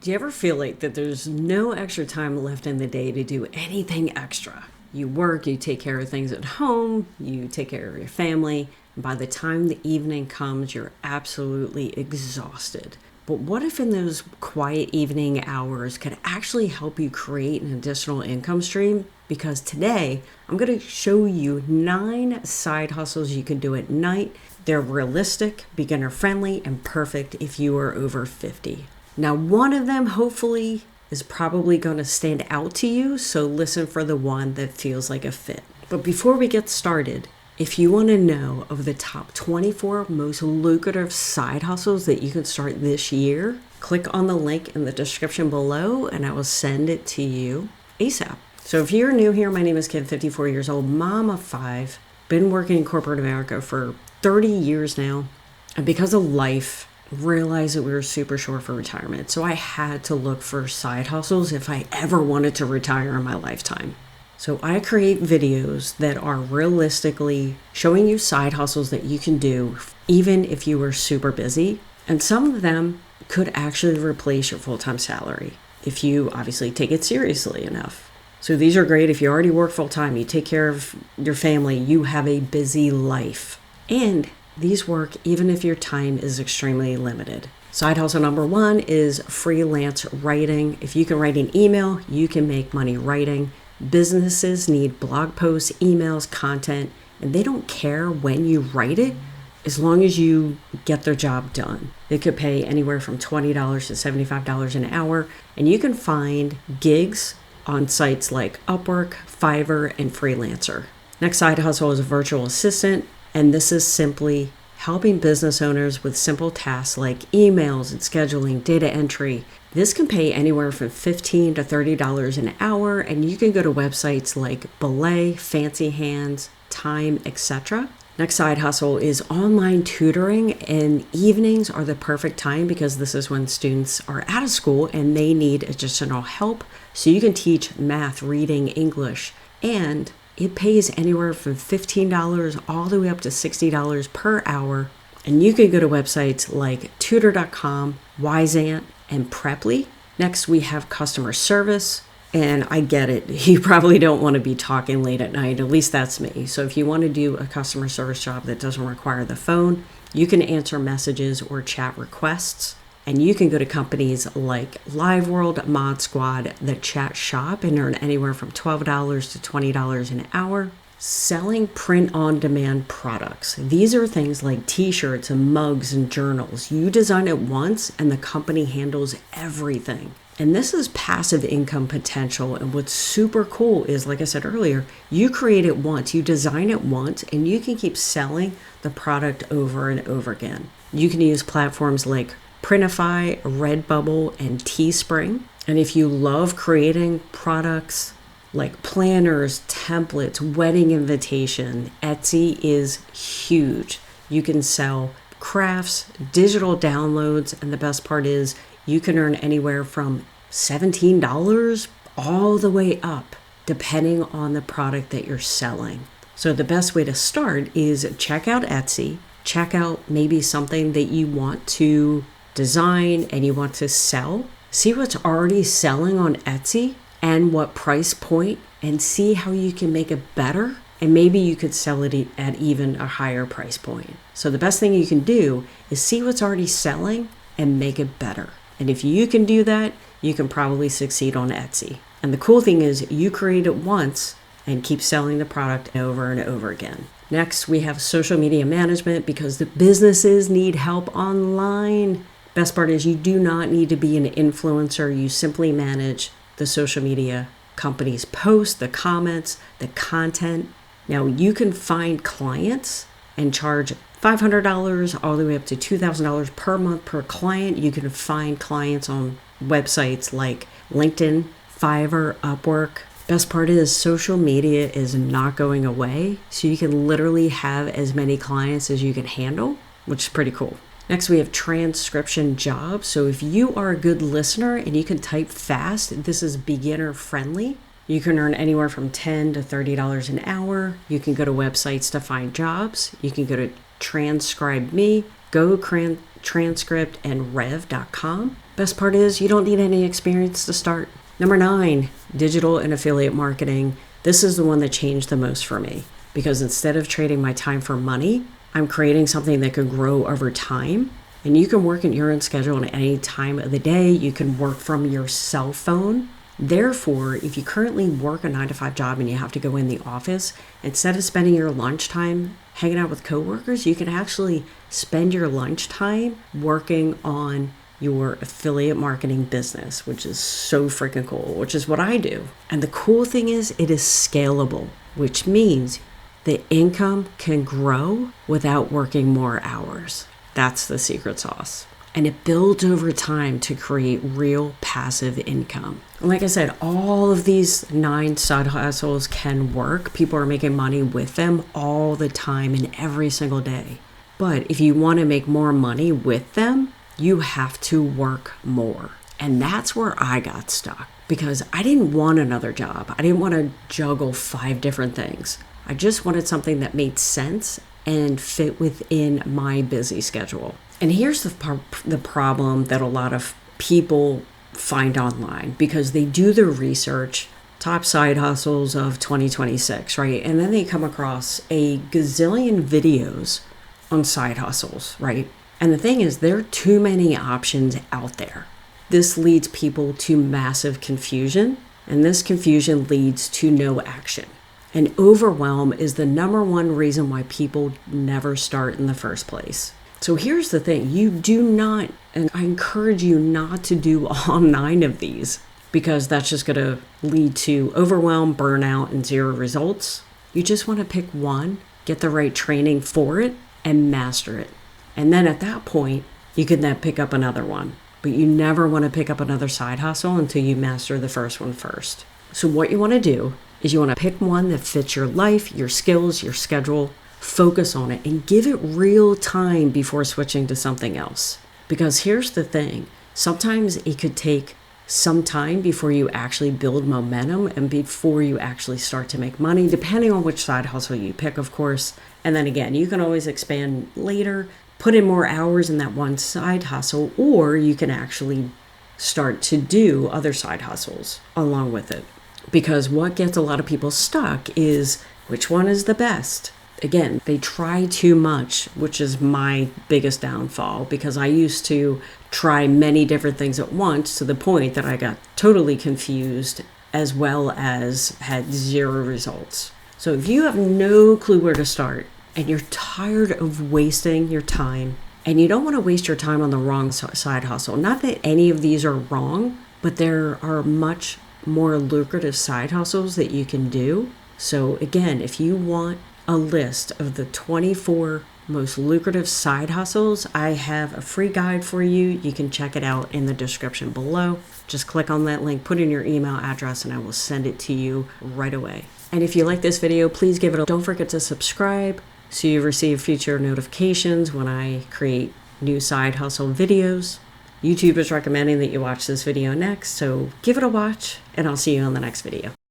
Do you ever feel like that there's no extra time left in the day to do anything extra? You work, you take care of things at home, you take care of your family, and by the time the evening comes, you're absolutely exhausted. But what if in those quiet evening hours could actually help you create an additional income stream? Because today, I'm going to show you 9 side hustles you can do at night. They're realistic, beginner friendly, and perfect if you are over 50. Now, one of them, hopefully, is probably going to stand out to you, so listen for the one that feels like a fit. But before we get started, if you want to know of the top 24 most lucrative side hustles that you can start this year, click on the link in the description below and I will send it to you ASAP. So if you're new here, my name is Kim, 54 years old, mom of 5, been working in corporate America for 30 years now, and because of life, realized that we were super short for retirement. So I had to look for side hustles if I ever wanted to retire in my lifetime. So I create videos that are realistically showing you side hustles that you can do even if you were super busy. And some of them could actually replace your full-time salary if you obviously take it seriously enough. So these are great if you already work full-time, you take care of your family, you have a busy life. And these work even if your time is extremely limited. Side hustle number 1 is freelance writing. If you can write an email, you can make money writing. Businesses need blog posts, emails, content, and they don't care when you write it as long as you get their job done. They could pay anywhere from $20 to $75 an hour, and you can find gigs on sites like Upwork, Fiverr, and Freelancer. Next side hustle is a virtual assistant. And this is simply helping business owners with simple tasks like emails and scheduling, data entry. This can pay anywhere from $15 to $30 an hour, and you can go to websites like Belay, Fancy Hands, Time, etc. Next side hustle is online tutoring, and evenings are the perfect time because this is when students are out of school and they need additional help. So you can teach math, reading, English, and it pays anywhere from $15 all the way up to $60 per hour. And you can go to websites like tutor.com, Wyzant, and Preply. Next, we have customer service. And I get it. You probably don't want to be talking late at night. At least that's me. So if you want to do a customer service job that doesn't require the phone, you can answer messages or chat requests. And you can go to companies like LiveWorld, Mod Squad, The Chat Shop, and earn anywhere from $12 to $20 an hour. Selling print-on-demand products. These are things like t-shirts and mugs and journals. You design it once and the company handles everything. And this is passive income potential. And what's super cool is, like I said earlier, you create it once, you design it once, and you can keep selling the product over and over again. You can use platforms like Printify, Redbubble, and Teespring. And if you love creating products like planners, templates, wedding invitation, Etsy is huge. You can sell crafts, digital downloads, and the best part is you can earn anywhere from $17 all the way up, depending on the product that you're selling. So the best way to start is check out Etsy, check out maybe something that you want to design and you want to sell. See what's already selling on Etsy and what price point, and see how you can make it better. And maybe you could sell it at even a higher price point. So the best thing you can do is see what's already selling and make it better. And if you can do that, you can probably succeed on Etsy. And the cool thing is you create it once and keep selling the product over and over again. Next, we have social media management because the businesses need help online. Best part is you do not need to be an influencer. You simply manage the social media company's posts, the comments, the content. Now you can find clients and charge $500 all the way up to $2,000 per month per client. You can find clients on websites like LinkedIn, Fiverr, Upwork. Best part is social media is not going away. So you can literally have as many clients as you can handle, which is pretty cool. Next, we have transcription jobs. So if you are a good listener and you can type fast, this is beginner friendly. You can earn anywhere from $10 to $30 an hour. You can go to websites to find jobs. You can go to Transcribe Me, transcript, and rev.com. Best part is you don't need any experience to start. Number 9, digital and affiliate marketing. This is the one that changed the most for me because instead of trading my time for money, I'm creating something that can grow over time. And you can work at your own schedule at any time of the day. You can work from your cell phone. Therefore, if you currently work a 9-to-5 job and you have to go in the office, instead of spending your lunchtime hanging out with coworkers, you can actually spend your lunchtime working on your affiliate marketing business, which is so freaking cool, which is what I do. And the cool thing is it is scalable, which means the income can grow without working more hours. That's the secret sauce. And it builds over time to create real passive income. And like I said, all of these 9 side hustles can work. People are making money with them all the time and every single day. But if you want to make more money with them, you have to work more. And that's where I got stuck because I didn't want another job. I didn't want to juggle 5 different things. I just wanted something that made sense and fit within my busy schedule. And here's the problem that a lot of people find online because they do their research, top side hustles of 2026, right? And then they come across a gazillion videos on side hustles, right? And the thing is, there are too many options out there. This leads people to massive confusion, and this confusion leads to no action. And overwhelm is the number one reason why people never start in the first place. So here's the thing, you do not, and I encourage you not to do all 9 of these because that's just going to lead to overwhelm, burnout, and 0 results. You just want to pick one, get the right training for it, and master it. And then at that point, you can then pick up another one. But you never want to pick up another side hustle until you master the first one first. So what you want to do is you want to pick one that fits your life, your skills, your schedule, focus on it, and give it real time before switching to something else. Because here's the thing, sometimes it could take some time before you actually build momentum and before you actually start to make money, depending on which side hustle you pick, of course. And then again, you can always expand later, put in more hours in that one side hustle, or you can actually start to do other side hustles along with it. Because what gets a lot of people stuck is which one is the best. Again, they try too much, which is my biggest downfall because I used to try many different things at once to the point that I got totally confused as well as had 0 results. So if you have no clue where to start and you're tired of wasting your time and you don't want to waste your time on the wrong side hustle, not that any of these are wrong, but there are much more lucrative side hustles that you can do. So again, if you want a list of the 24 most lucrative side hustles, I have a free guide for you. You can check it out in the description below. Just click on that link, put in your email address, and I will send it to you right away. And if you like this video, please give it a don't forget to subscribe so you receive future notifications when I create new side hustle videos. YouTube is recommending that you watch this video next, so give it a watch, and I'll see you on the next video.